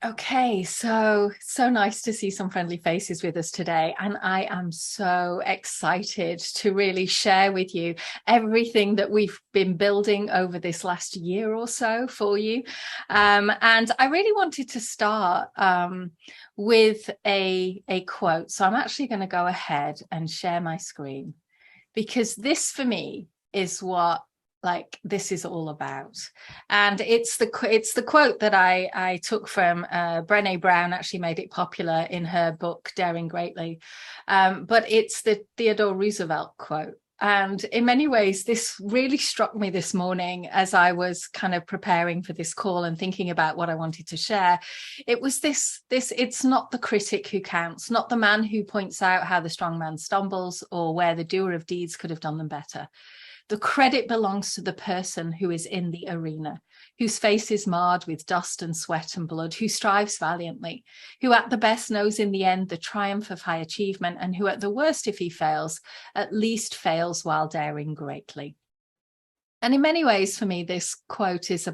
Okay, so nice to see some friendly faces with us today. And I am so excited to really share with you everything that we've been building over this last year or so for you. And I really wanted to start with a quote. So I'm actually going to go ahead and share my screen because this for me is what this is all about. And it's the quote that I took from Brené Brown. Actually made it popular in her book Daring Greatly, but it's the Theodore Roosevelt quote. And in many ways, this really struck me this morning as I was kind of preparing for this call and thinking about what I wanted to share. It was this, it's not the critic who counts, not the man who points out how the strong man stumbles or where the doer of deeds could have done them better. The credit belongs to the person who is in the arena, whose face is marred with dust and sweat and blood, who strives valiantly, who at the best knows in the end the triumph of high achievement, and who at the worst, if he fails, at least fails while daring greatly. And in many ways, for me, this quote is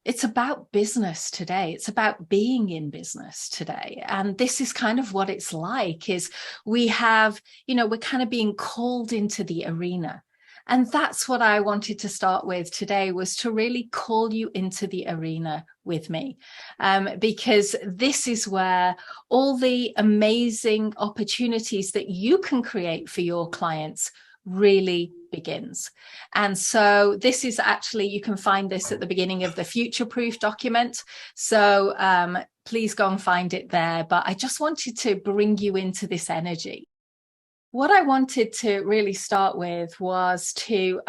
it's about business today. It's about being in business today. And this is kind of what it's like, is we have, we're kind of being called into the arena. And that's what I wanted to start with today, was to really call you into the arena with me, because this is where all the amazing opportunities that you can create for your clients really begins. And so this is actually, you can find this at the beginning of the Future Proof document. So please go and find it there. But I just wanted to bring you into this energy. What I wanted to really start with was to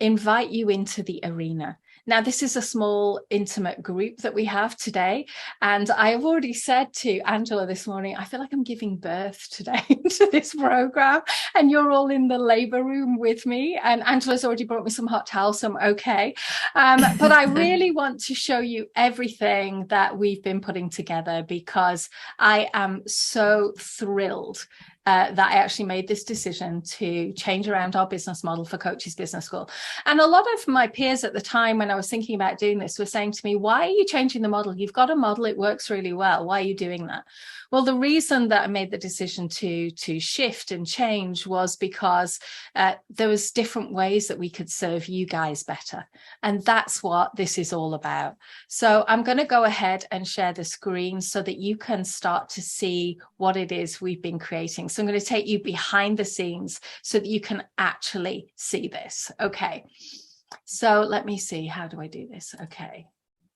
invite you into the arena. Now, this is a small, intimate group that we have today. And I have already said to Angela this morning, I feel like I'm giving birth today to this program. And you're all in the labor room with me. And Angela's already brought me some hot towels, so I'm okay. But I really want to show you everything that we've been putting together, because I am so thrilled that I actually made this decision to change around our business model for Coaches Business School. And a lot of my peers at the time, when I was thinking about doing this, were saying to me, why are you changing the model? You've got a model, it works really well. Why are you doing that? Well, the reason that I made the decision to shift and change was because there was different ways that we could serve you guys better. And that's what this is all about. So I'm going to go ahead and share the screen so that you can start to see what it is we've been creating. So I'm going to take you behind the scenes so that you can actually see this. Okay. So let me see. How do I do this? Okay.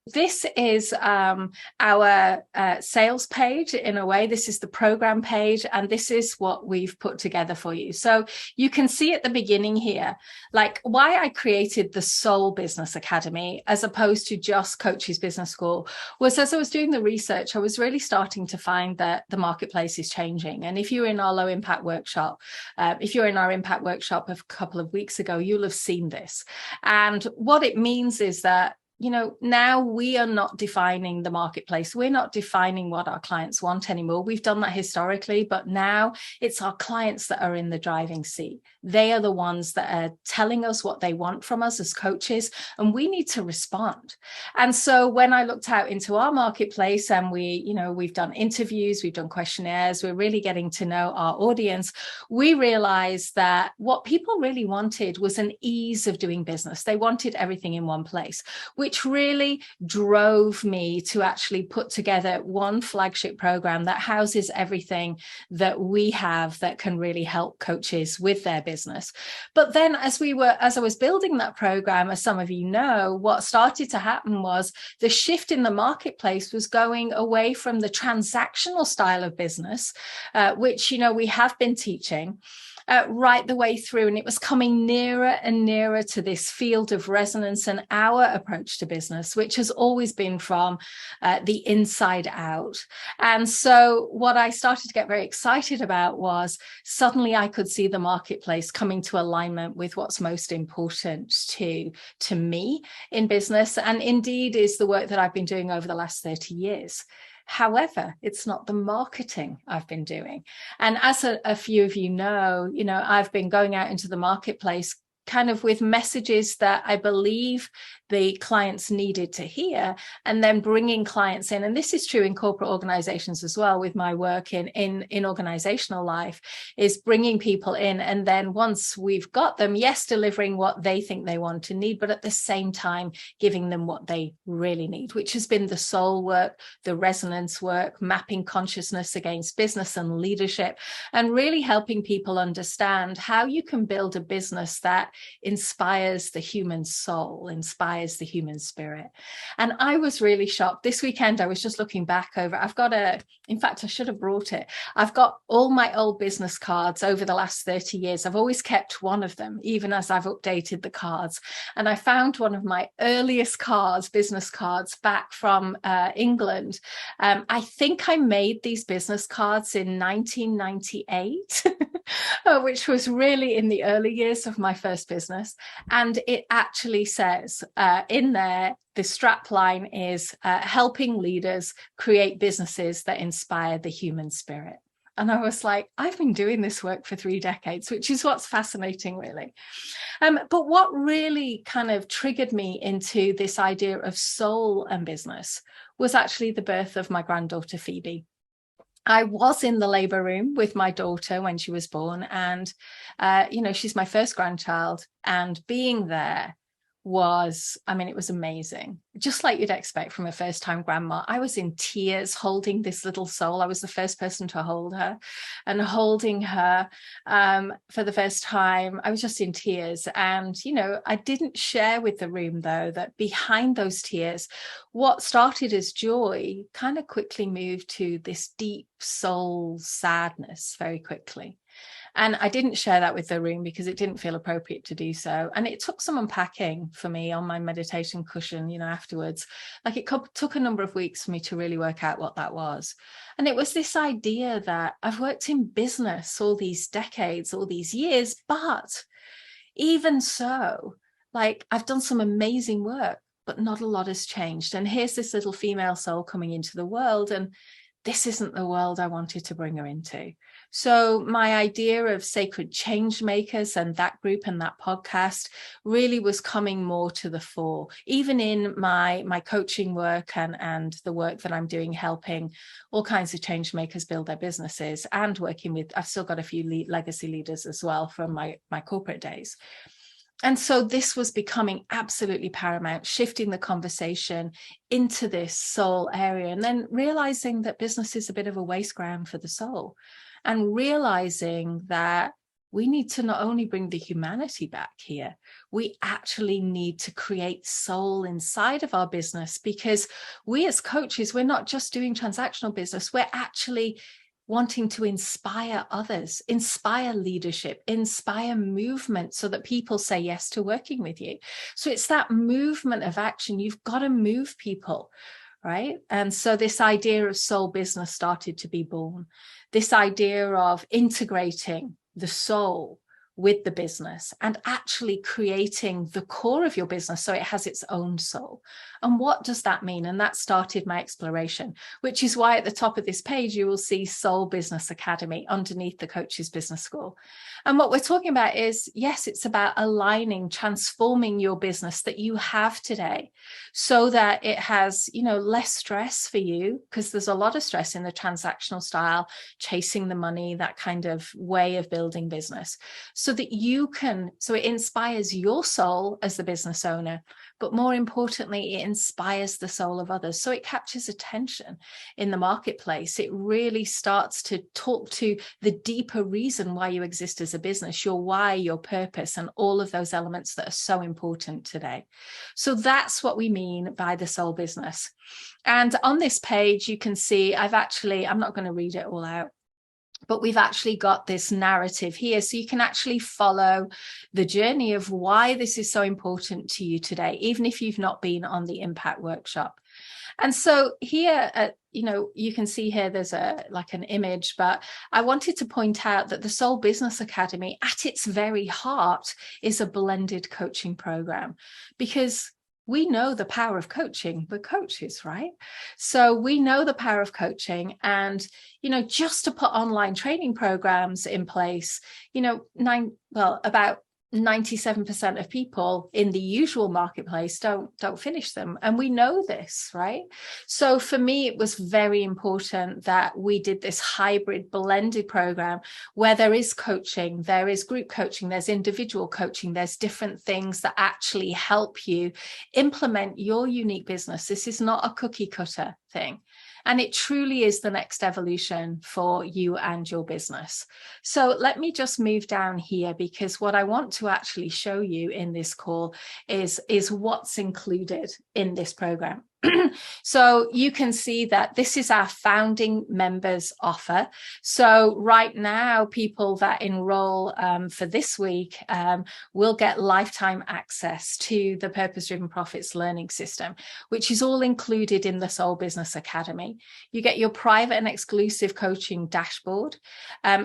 This is our sales page in a way. This is the program page, and this is what we've put together for you. So you can see at the beginning here, like why I created the Soul Business Academy as opposed to just Coaches Business School was, as I was doing the research, I was really starting to find that the marketplace is changing. And if you're in our low impact workshop, if you're in our impact workshop a couple of weeks ago, you'll have seen this. And what it means is that now we are not defining the marketplace. We're not defining what our clients want anymore. We've done that historically, but now it's our clients that are in the driving seat. They are the ones that are telling us what they want from us as coaches, and we need to respond. And so when I looked out into our marketplace and we've done interviews, we've done questionnaires, we're really getting to know our audience, we realized that what people really wanted was an ease of doing business. They wanted everything in one place, which really drove me to actually put together one flagship program that houses everything that we have that can really help coaches with their business. But then as I was building that program, as some of you know, what started to happen was the shift in the marketplace was going away from the transactional style of business, which, we have been teaching, right the way through. And it was coming nearer and nearer to this field of resonance and our approach to business, which has always been from the inside out. And so what I started to get very excited about was suddenly I could see the marketplace coming to alignment with what's most important to me in business, and indeed is the work that I've been doing over the last 30 years. However, it's not the marketing I've been doing. And as a few of you know, I've been going out into the marketplace kind of with messages that I believe the clients needed to hear, and then bringing clients in. And this is true in corporate organizations as well, with my work in organizational life, is bringing people in. And then once we've got them, yes, delivering what they think they want to need, but at the same time, giving them what they really need, which has been the soul work, the resonance work, mapping consciousness against business and leadership, and really helping people understand how you can build a business that inspires the human soul, inspires the human spirit. And I was really shocked. This weekend, I was just looking back over, in fact, I should have brought it. I've got all my old business cards over the last 30 years. I've always kept one of them, even as I've updated the cards. And I found one of my earliest cards, business cards, back from England. I think I made these business cards in 1998, which was really in the early years of my first business. And it actually says in there, the strap line is helping leaders create businesses that inspire the human spirit. And I was like, I've been doing this work for 3 decades, which is what's fascinating, really. But what really kind of triggered me into this idea of soul and business was actually the birth of my granddaughter, Phoebe. I was in the labor room with my daughter when she was born, and, she's my first grandchild, and being there was, it was amazing. Just like you'd expect from a first-time grandma. I was in tears holding this little soul. I was the first person to hold her, and holding her for the first time, I was just in tears. And, I didn't share with the room, though, that behind those tears, what started as joy kind of quickly moved to this deep soul sadness very quickly. And I didn't share that with the room because it didn't feel appropriate to do so. And it took some unpacking for me on my meditation cushion, afterwards. Like, it took a number of weeks for me to really work out what that was. And it was this idea that I've worked in business all these decades, all these years, but even so, I've done some amazing work, but not a lot has changed. And here's this little female soul coming into the world, and this isn't the world I wanted to bring her into. So my idea of sacred change makers and that group and that podcast really was coming more to the fore, even in my coaching work and the work that I'm doing, helping all kinds of change makers build their businesses, and working with, I've still got a few legacy leaders as well from my corporate days. And so this was becoming absolutely paramount, shifting the conversation into this soul area, and then realizing that business is a bit of a waste ground for the soul, and realizing that we need to not only bring the humanity back here, we actually need to create soul inside of our business, because we as coaches, we're not just doing transactional business, we're actually wanting to inspire others, inspire leadership, inspire movement, so that people say yes to working with you. So it's that movement of action. You've got to move people, right? And so this idea of soul business started to be born. This idea of integrating the soul with the business and actually creating the core of your business so it has its own soul. And what does that mean? And that started my exploration, which is why at the top of this page, you will see Soul Business Academy underneath the Coach's Business School. And what we're talking about is, yes, it's about aligning, transforming your business that you have today so that it has, less stress for you, because there's a lot of stress in the transactional style, chasing the money, that kind of way of building business, so that so it inspires your soul as the business owner, but more importantly, it inspires the soul of others. So it captures attention in the marketplace. It really starts to talk to the deeper reason why you exist as a business, your why, your purpose, and all of those elements that are so important today. So that's what we mean by the soul business. And on this page, you can see I'm not going to read it all out, but we've actually got this narrative here, so you can actually follow the journey of why this is so important to you today, even if you've not been on the Impact Workshop. And so here, you can see here there's an image, but I wanted to point out that the Soul Business Academy at its very heart is a blended coaching program, because we know the power of coaching. We're coaches, right? So we know the power of coaching, and, just to put online training programs in place, about 97% of people in the usual marketplace don't finish them, and we know this, right? So for me, it was very important that we did this hybrid blended program where there is coaching, there is group coaching, there's individual coaching, there's different things that actually help you implement your unique business. This is not a cookie cutter thing. And it truly is the next evolution for you and your business. So let me just move down here, because what I want to actually show you in this call is what's included in this program. So you can see that this is our founding members offer. So right now, people that enroll for this week will get lifetime access to the Purpose Driven Profits learning system, which is all included in the Soul Business Academy. You get your private and exclusive coaching dashboard.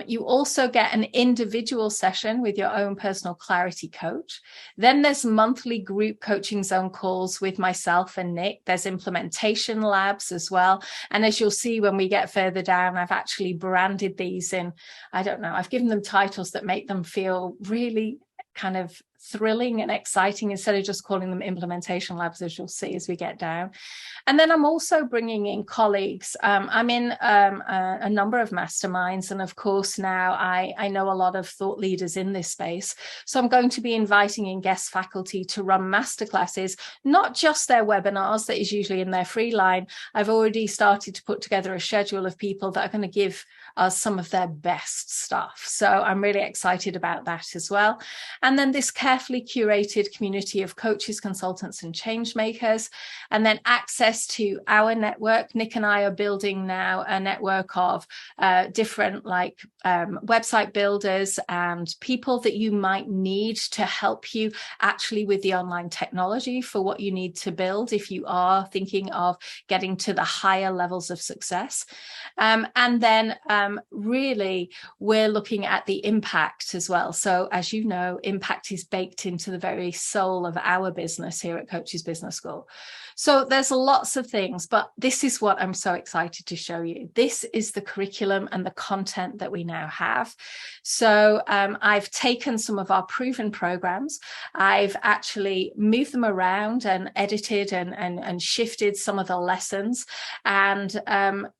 You also get an individual session with your own personal clarity coach. Then there's monthly group coaching zone calls with myself and Nick. There's implementation labs as well. And as you'll see when we get further down, I've actually branded these in, I don't know, I've given them titles that make them feel really kind of thrilling and exciting instead of just calling them implementation labs, as you'll see as we get down. And then I'm also bringing in colleagues. I'm in a number of masterminds, and of course now I know a lot of thought leaders in this space, so I'm going to be inviting in guest faculty to run masterclasses, not just their webinars that is usually in their free line. I've already started to put together a schedule of people that are going to give us some of their best stuff, so I'm really excited about that as well. And then this carefully curated community of coaches, consultants, and change makers, and then access to our network. Nick and I are building now a network of different website builders and people that you might need to help you actually with the online technology for what you need to build if you are thinking of getting to the higher levels of success. And then really we're looking at the impact as well. So as you know, impact is baked into the very soul of our business here at Coaches Business School. So there's lots of things, but this is what I'm so excited to show you. This is the curriculum and the content that we now have. So I've taken some of our proven programs. I've actually moved them around and edited and shifted some of the lessons, and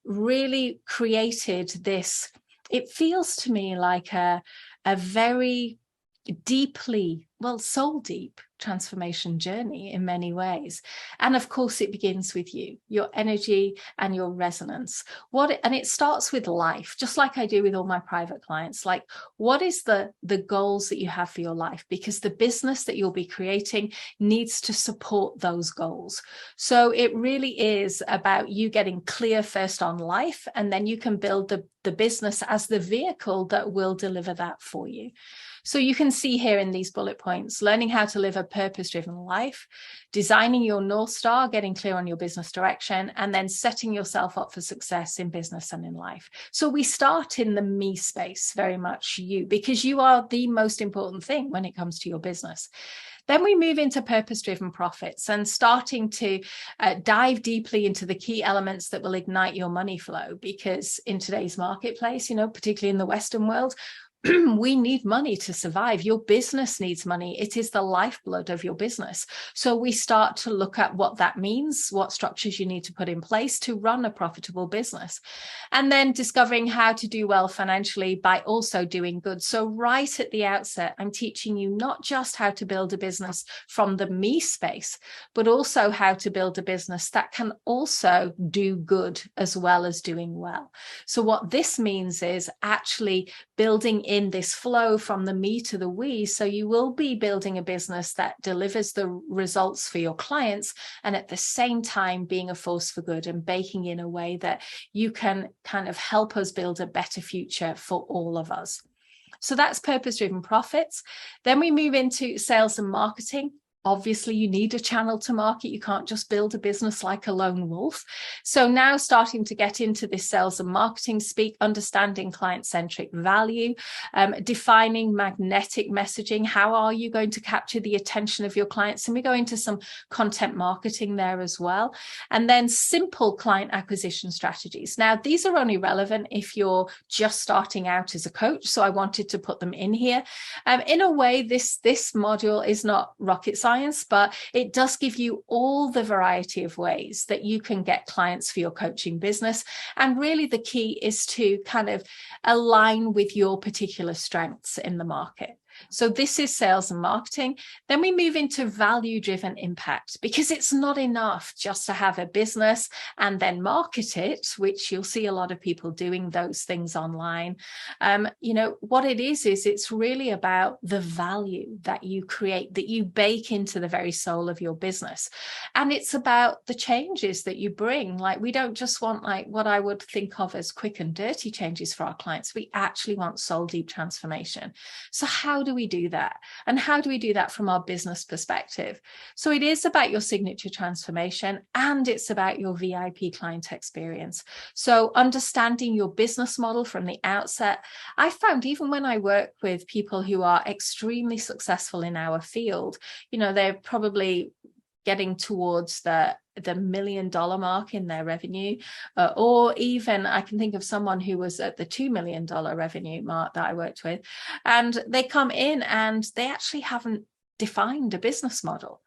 really created this. It feels to me like a very deeply, soul deep transformation journey in many ways. And of course, it begins with you, your energy and your resonance. And it starts with life, just like I do with all my private clients. Like, what is the goals that you have for your life? Because the business that you'll be creating needs to support those goals. So it really is about you getting clear first on life, and then you can build the business as the vehicle that will deliver that for you. So you can see here in these bullet points, learning how to live a purpose-driven life, designing your North Star, getting clear on your business direction, and then setting yourself up for success in business and in life. So we start in the me space, very much you, because you are the most important thing when it comes to your business. Then we move into purpose-driven profits and starting to dive deeply into the key elements that will ignite your money flow, because in today's marketplace, particularly in the Western world, we need money to survive. Your business needs money. It is the lifeblood of your business. So we start to look at what that means, what structures you need to put in place to run a profitable business, and then discovering how to do well financially by also doing good. So right at the outset, I'm teaching you not just how to build a business from the me space, but also how to build a business that can also do good as well as doing well. So what this means is actually building in this flow from the me to the we. So you will be building a business that delivers the results for your clients, and at the same time being a force for good and baking in a way that you can kind of help us build a better future for all of us. So that's purpose-driven profits. Then we move into sales and marketing. obviously you need a channel to market. You can't just build a business like a lone wolf. So now starting to get into this sales and marketing speak, understanding client-centric value, defining magnetic messaging. How are you going to capture the attention of your clients? And we go into some content marketing there as well. And then simple client acquisition strategies. Now, these are only relevant if you're just starting out as a coach. So I wanted to put them in here. In a way, this module is not rocket science, but it does give you all the variety of ways that you can get clients for your coaching business. And really the key is to kind of align with your particular strengths in the market. So this is sales and marketing. Then we move into value-driven impact, because it's not enough just to have a business and then market it, which you'll see a lot of people doing those things online. What it is it's really about the value that you create, that you bake into the very soul of your business. And it's about the changes that you bring. Like, we don't just want like what I would think of as quick and dirty changes for our clients. We actually want soul deep transformation. So how do we do that? And how do we do that from our business perspective? So it is about your signature transformation, and it's about your VIP client experience. So understanding your business model from the outset. I found even when I work with people who are extremely successful in our field, they're probably getting towards the $1 million mark in their revenue, or even I can think of someone who was at the $2 million revenue mark that I worked with, and they come in and they actually haven't defined a business model.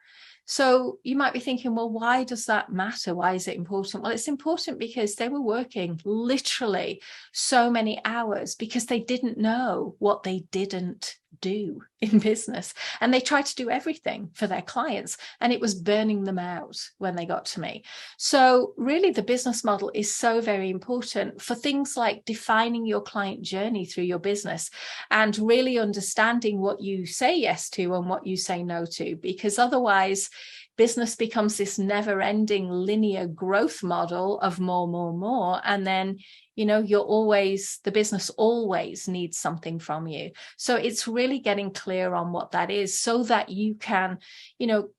So you might be thinking, well, why does that matter? Why is it important? Well, it's important because they were working literally so many hours because they didn't know what they didn't do in business. And they tried to do everything for their clients, and it was burning them out when they got to me. So really the business model is so very important for things like defining your client journey through your business and really understanding what you say yes to and what you say no to, because otherwise business becomes this never-ending linear growth model of more, and then the business always needs something from you. So it's really getting clear on what that is, so that you can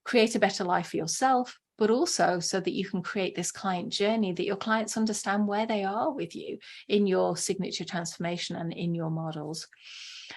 create a better life for yourself, but also so that you can create this client journey that your clients understand where they are with you in your signature transformation and in your models.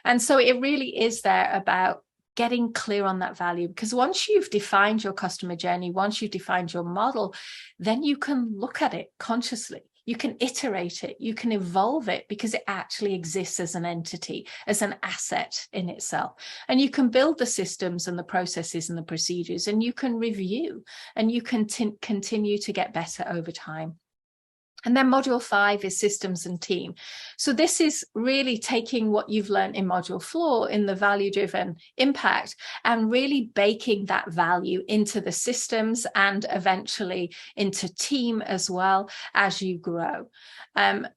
And so it really is there about getting clear on that value, because once you've defined your customer journey, once you've defined your model, then you can look at it consciously. You can iterate it, you can evolve it, because it actually exists as an entity, as an asset in itself. And you can build the systems and the processes and the procedures, and you can review, and you can continue to get better over time. And then module 5 is systems and team. So this is really taking what you've learned in module 4 in the value-driven impact and really baking that value into the systems and eventually into team as well as you grow.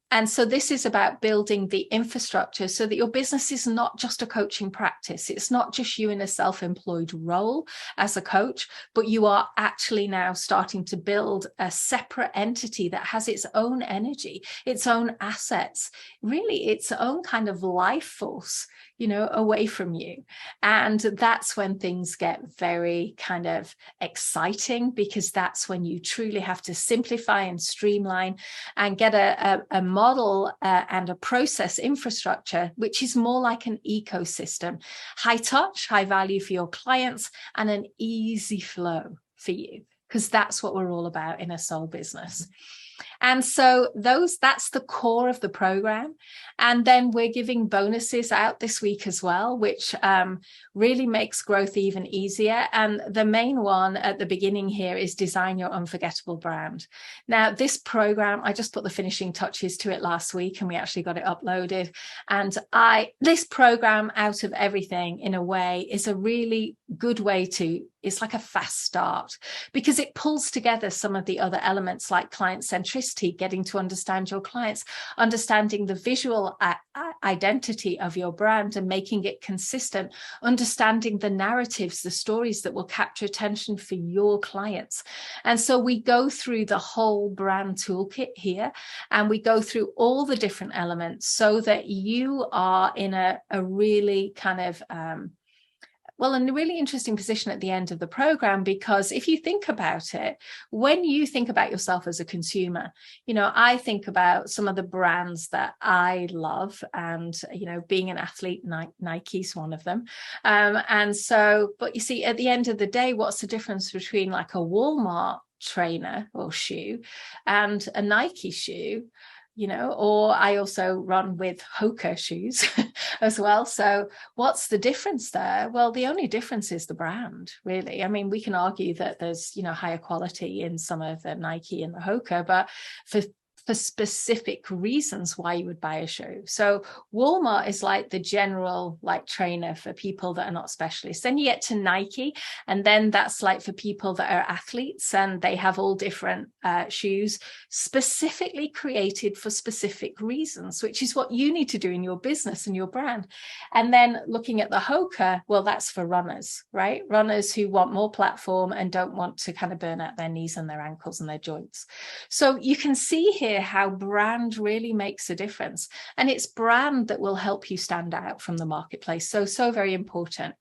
And so this is about building the infrastructure so that your business is not just a coaching practice. It's not just you in a self-employed role as a coach, but you are actually now starting to build a separate entity that has its own energy, its own assets, really its own kind of life force, away from you. And that's when things get very kind of exciting, because that's when you truly have to simplify and streamline and get a model and a process infrastructure, which is more like an ecosystem, high touch, high value for your clients, and an easy flow for you, because that's what we're all about in a soul business. And so that's the core of the program. And then we're giving bonuses out this week as well, which really makes growth even easier. And the main one at the beginning here is design your unforgettable brand. Now, this program, I just put the finishing touches to it last week, and we actually got it uploaded. And this program, out of everything in a way, is a really good way it's like a fast start, because it pulls together some of the other elements like client centricity, getting to understand your clients, understanding the visual identity of your brand and making it consistent, understanding the narratives, the stories that will capture attention for your clients. And so we go through the whole brand toolkit here, and we go through all the different elements so that you are in a really kind of Well, and a really interesting position at the end of the program, because if you think about it, when you think about yourself as a consumer, I think about some of the brands that I love, and, being an athlete, Nike's one of them. And so, but you see, at the end of the day, what's the difference between like a Walmart trainer or shoe and a Nike shoe? Or I also run with Hoka shoes as well. So what's the difference there? Well, the only difference is the brand, really. I mean, we can argue that there's, higher quality in some of the Nike and the Hoka, but for specific reasons why you would buy a shoe. So Walmart is like the general trainer for people that are not specialists. Then you get to Nike, and then that's like for people that are athletes, and they have all different shoes specifically created for specific reasons, which is what you need to do in your business and your brand. And then looking at the Hoka, well, that's for runners, right? Runners who want more platform and don't want to kind of burn out their knees and their ankles and their joints. So you can see here how brand really makes a difference, and it's brand that will help you stand out from the marketplace. So very important.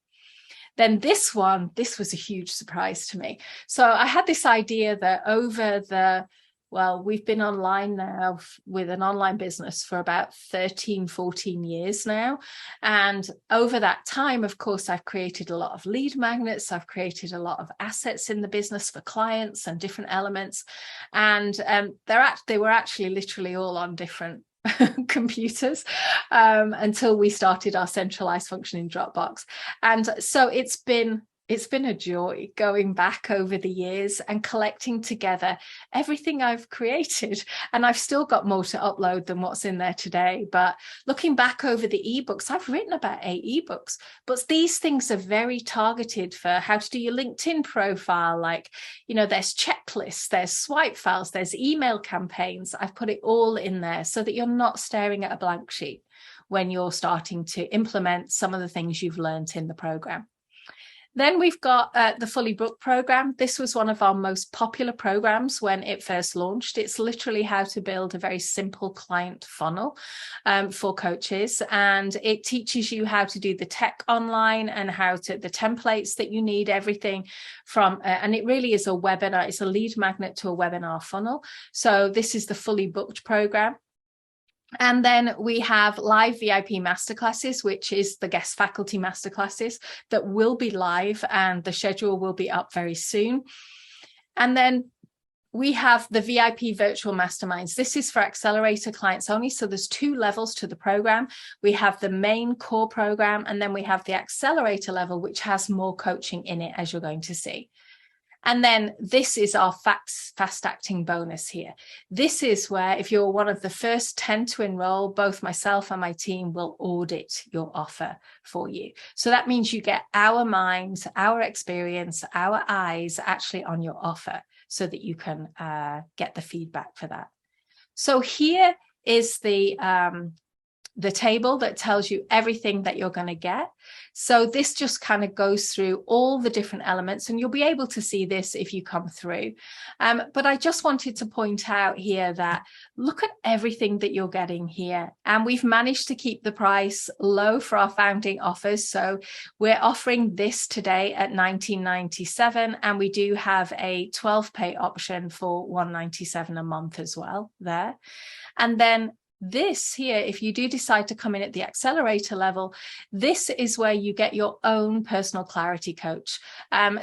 Then this was a huge surprise to me. So I had this idea that we've been online now with an online business for about 13, 14 years now. And over that time, of course, I've created a lot of lead magnets. I've created a lot of assets in the business for clients and different elements. And they were actually literally all on different computers until we started our centralized function in Dropbox. And so it's been a joy going back over the years and collecting together everything I've created. And I've still got more to upload than what's in there today. But looking back over the ebooks, I've written about 8 ebooks, but these things are very targeted for how to do your LinkedIn profile. There's checklists, there's swipe files, there's email campaigns. I've put it all in there so that you're not staring at a blank sheet when you're starting to implement some of the things you've learned in the program. Then we've got the Fully Booked program. This was one of our most popular programs when it first launched. It's literally how to build a very simple client funnel for coaches. And it teaches you how to do the tech online and the templates that you need, everything from, and it really is a webinar. It's a lead magnet to a webinar funnel. So this is the Fully Booked program. And then we have live VIP masterclasses, which is the guest faculty masterclasses that will be live, and the schedule will be up very soon. And then we have the VIP virtual masterminds. This is for Accelerator clients only. So there's 2 levels to the program. We have the main core program, and then we have the Accelerator level, which has more coaching in it, as you're going to see. And then this is our fast acting bonus here. This is where, if you're one of the first 10 to enroll, both myself and my team will audit your offer for you. So that means you get our minds, our experience, our eyes actually on your offer so that you can get the feedback for that. So here is the table that tells you everything that you're going to get. So this just kind of goes through all the different elements, and you'll be able to see this if you come through. But I just wanted to point out here that look at everything that you're getting here. And we've managed to keep the price low for our founding offers. So we're offering this today at $19.97, and we do have a 12-pay option for $197 a month as well there. And then this here, if you do decide to come in at the Accelerator level, this is where you get your own personal clarity coach.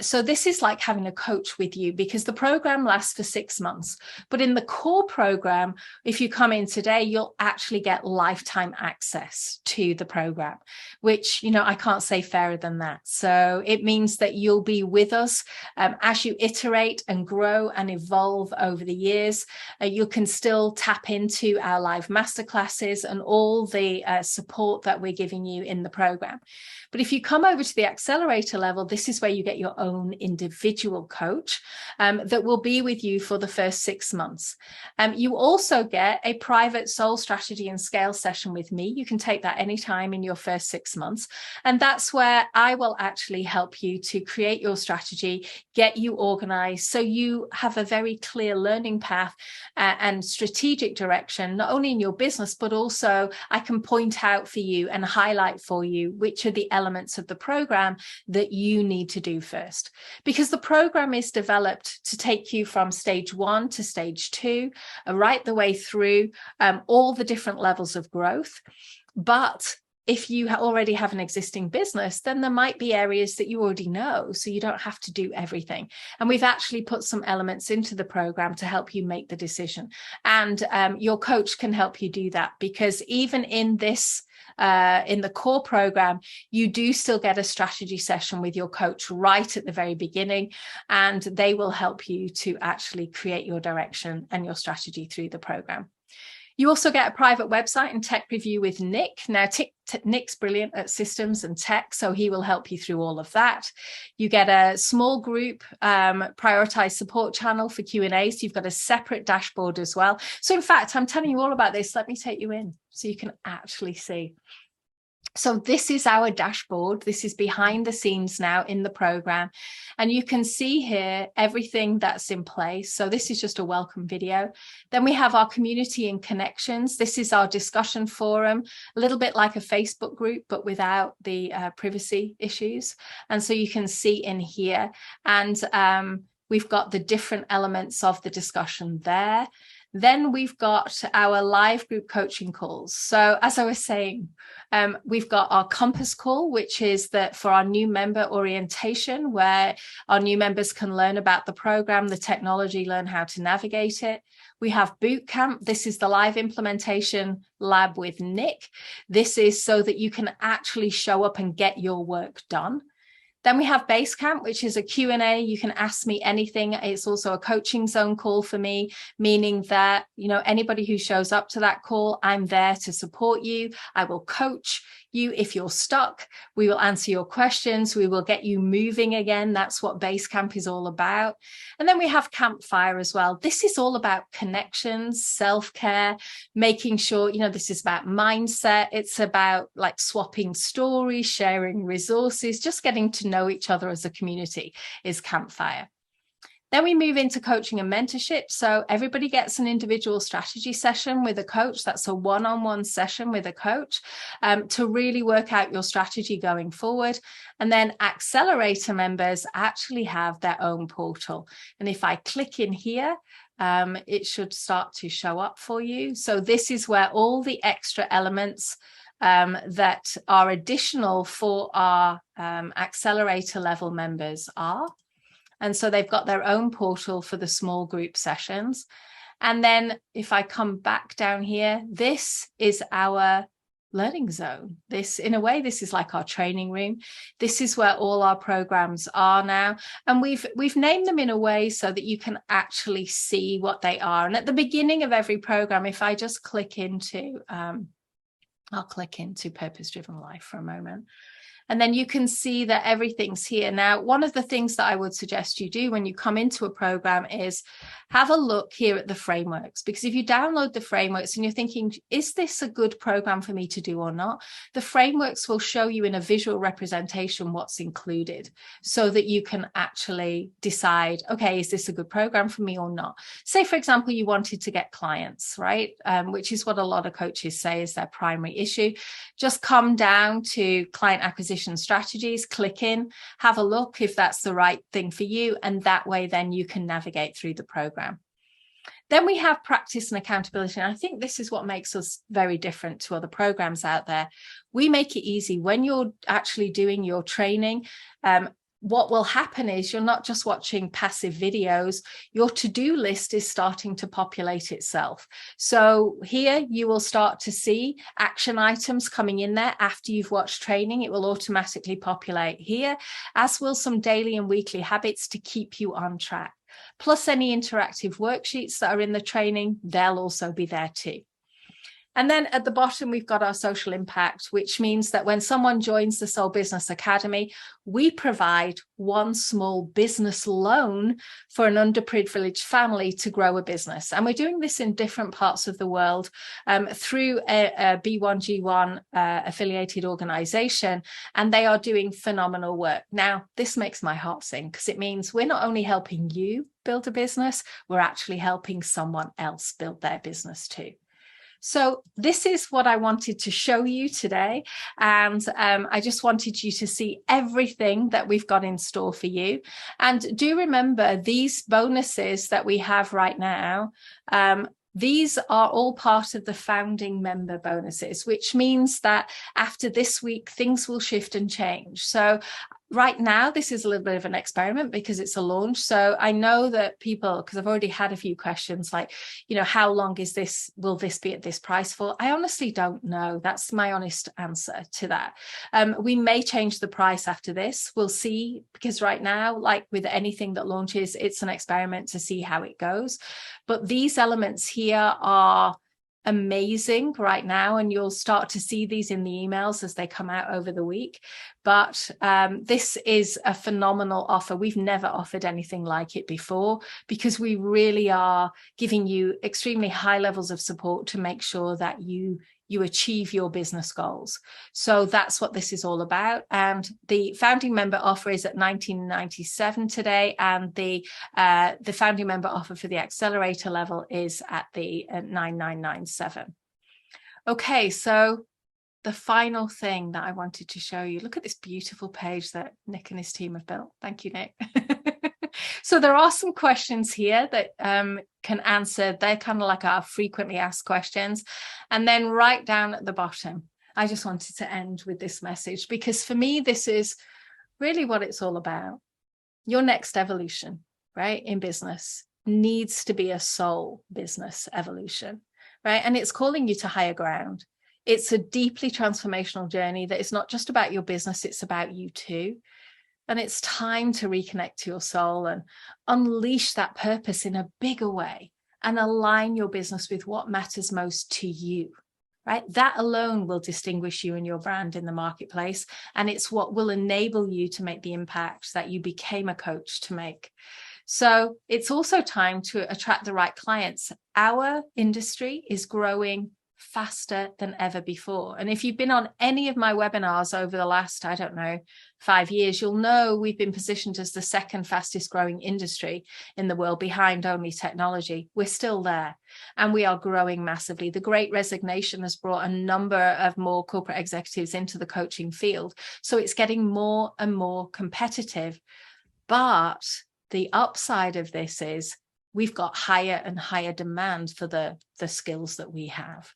So this is like having a coach with you, because the program lasts for 6 months. But in the core program, if you come in today, you'll actually get lifetime access to the program, which, I can't say fairer than that. So it means that you'll be with us as you iterate and grow and evolve over the years. You can still tap into our live masterclasses and all the support that we're giving you in the program. But if you come over to the Accelerator level, this is where you get your own individual coach that will be with you for the first 6 months. You also get a private soul strategy and scale session with me. You can take that anytime in your first 6 months. And that's where I will actually help you to create your strategy, get you organized, so you have a very clear learning path and strategic direction, not only in your your business, but also I can point out for you and highlight for you which are the elements of the program that you need to do first. Because the program is developed to take you from stage 1 to stage 2, right the way through all the different levels of growth. But if you already have an existing business, then there might be areas that you already know, so you don't have to do everything. And we've actually put some elements into the program to help you make the decision. And your coach can help you do that, because even in this, in the core program, you do still get a strategy session with your coach right at the very beginning, and they will help you to actually create your direction and your strategy through the program. You also get a private website and tech review with Nick. Now, Nick's brilliant at systems and tech, so he will help you through all of that. You get a small group prioritized support channel for Q&As. You've got a separate dashboard as well. So in fact, I'm telling you all about this. Let me take you in so you can actually see. So this is our dashboard. This is behind the scenes now in the program. And you can see here everything that's in place. So this is just a welcome video. Then we have our community and connections. This is our discussion forum, a little bit like a Facebook group, but without the privacy issues. And so you can see in here. And we've got the different elements of the discussion there. Then we've got our live group coaching calls. So as I was saying, we've got our Compass call, which is for our new member orientation, where our new members can learn about the program, the technology, learn how to navigate it. We have Bootcamp. This is the live implementation lab with Nick. This is so that you can actually show up and get your work done. Then we have Basecamp, which is a Q&A. You can ask me anything. It's also a coaching zone call for me, meaning that, anybody who shows up to that call, I'm there to support you. I will coach you if you're stuck. We will answer your questions. We will get you moving again. That's what Basecamp is all about. And then we have Campfire as well. This is all about connections, self-care, making sure, this is about mindset. It's about like swapping stories, sharing resources, just getting to know each other as a community is Campfire. Then we move into coaching and mentorship. So everybody gets an individual strategy session with a coach. That's a one-on-one session with a coach to really work out your strategy going forward. And then Accelerator members actually have their own portal. And if I click in here, it should start to show up for you. So this is where all the extra elements that are additional for our Accelerator level members are. And so they've got their own portal for the small group sessions. And then if I come back down here, this is our learning zone. This, in a way, this is like our training room. This is where all our programs are now. And we've named them in a way so that you can actually see what they are. And at the beginning of every program, if I just click into, I'll click into Purpose-Driven Life for a moment. And then you can see that everything's here. Now, one of the things that I would suggest you do when you come into a program is have a look here at the frameworks, because if you download the frameworks and you're thinking, is this a good program for me to do or not? The frameworks will show you in a visual representation what's included so that you can actually decide, okay, is this a good program for me or not? Say, for example, you wanted to get clients, right? Which is what a lot of coaches say is their primary issue. Just come down to client acquisition strategies, click in, have a look if that's the right thing for you, and that way then you can navigate through the program. Then we have practice and accountability, and I think this is what makes us very different to other programs out there. We make it easy when you're actually doing your training. What will happen is you're not just watching passive videos, your to-do list is starting to populate itself. So here you will start to see action items coming in there after you've watched training. It will automatically populate here, as will some daily and weekly habits to keep you on track. Plus any interactive worksheets that are in the training, they'll also be there too. And then at the bottom, we've got our social impact, which means that when someone joins the Soul Business Academy, we provide one small business loan for an underprivileged family to grow a business. And we're doing this in different parts of the world through a B1G1 affiliated organization, and they are doing phenomenal work. Now, this makes my heart sing because it means we're not only helping you build a business, we're actually helping someone else build their business too. So this is what I wanted to show you today. And I just wanted you to see everything that we've got in store for you. And do remember these bonuses that we have right now, these are all part of the founding member bonuses, which means that after this week, things will shift and change. So right now, this is a little bit of an experiment because it's a launch. So I know that people, because I've already had a few questions like, you know, how long is this? Will this be at this price for? I honestly don't know. That's my honest answer to that. We may change the price after this. We'll see, because right now, like with anything that launches, it's an experiment to see how it goes. But these elements here are amazing right now, and you'll start to see these in the emails as they come out over the week. But this is a phenomenal offer. We've never offered anything like it before, because we really are giving you extremely high levels of support to make sure that you achieve your business goals. So that's what this is all about. And the founding member offer is at $19.97 today, and the founding member offer for the accelerator level is at the $99.97. Okay, so the final thing that I wanted to show you, look at this beautiful page that Nick and his team have built. Thank you, Nick. So there are some questions here that can answer. They're kind of like our frequently asked questions. And then right down at the bottom, I just wanted to end with this message, because for me, this is really what it's all about. Your next evolution, right, in business needs to be a soul business evolution, right? And it's calling you to higher ground. It's a deeply transformational journey that is not just about your business, it's about you too. And it's time to reconnect to your soul and unleash that purpose in a bigger way and align your business with what matters most to you, right? That alone will distinguish you and your brand in the marketplace. And it's what will enable you to make the impact that you became a coach to make. So it's also time to attract the right clients. Our industry is growing faster than ever before. And if you've been on any of my webinars over the last, 5 years, you'll know we've been positioned as the second fastest growing industry in the world, behind only technology. We're still there, and we are growing massively. The Great Resignation has brought a number of more corporate executives into the coaching field. So it's getting more and more competitive. But the upside of this is we've got higher and higher demand for the skills that we have.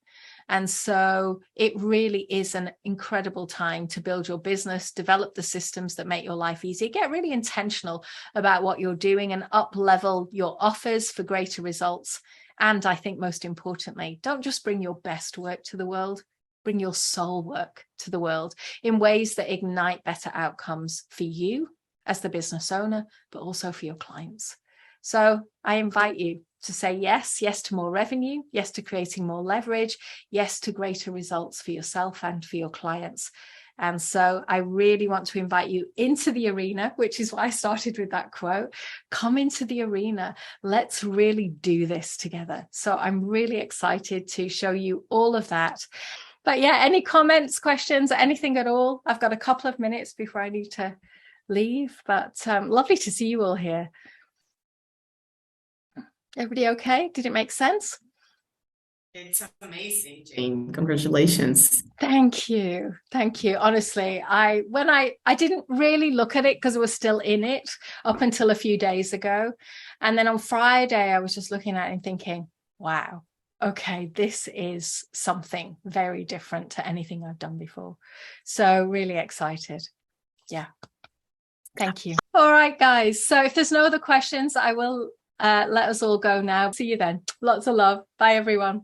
And so it really is an incredible time to build your business, develop the systems that make your life easier, get really intentional about what you're doing, and up-level your offers for greater results. And I think most importantly, don't just bring your best work to the world, bring your soul work to the world in ways that ignite better outcomes for you as the business owner, but also for your clients. So I invite you to say yes to more revenue, yes to creating more leverage, yes to greater results for yourself and for your clients. And so I really want to invite you into the arena, which is why I started with that quote. Come into the arena. Let's really do this together. So I'm really excited to show you all of that. But yeah, any comments, questions, anything at all? I've got a couple of minutes before I need to leave, but lovely to see you all here. Everybody okay? Did it make sense? It's amazing, Jane. Congratulations. Thank you. Thank you. Honestly, I didn't really look at it because I was still in it up until a few days ago. And then on Friday, I was just looking at it and thinking, wow, okay, this is something very different to anything I've done before. So really excited. Yeah. Thank you. All right, guys. So if there's no other questions, I will let us all go now. See you then. Lots of love. Bye, everyone.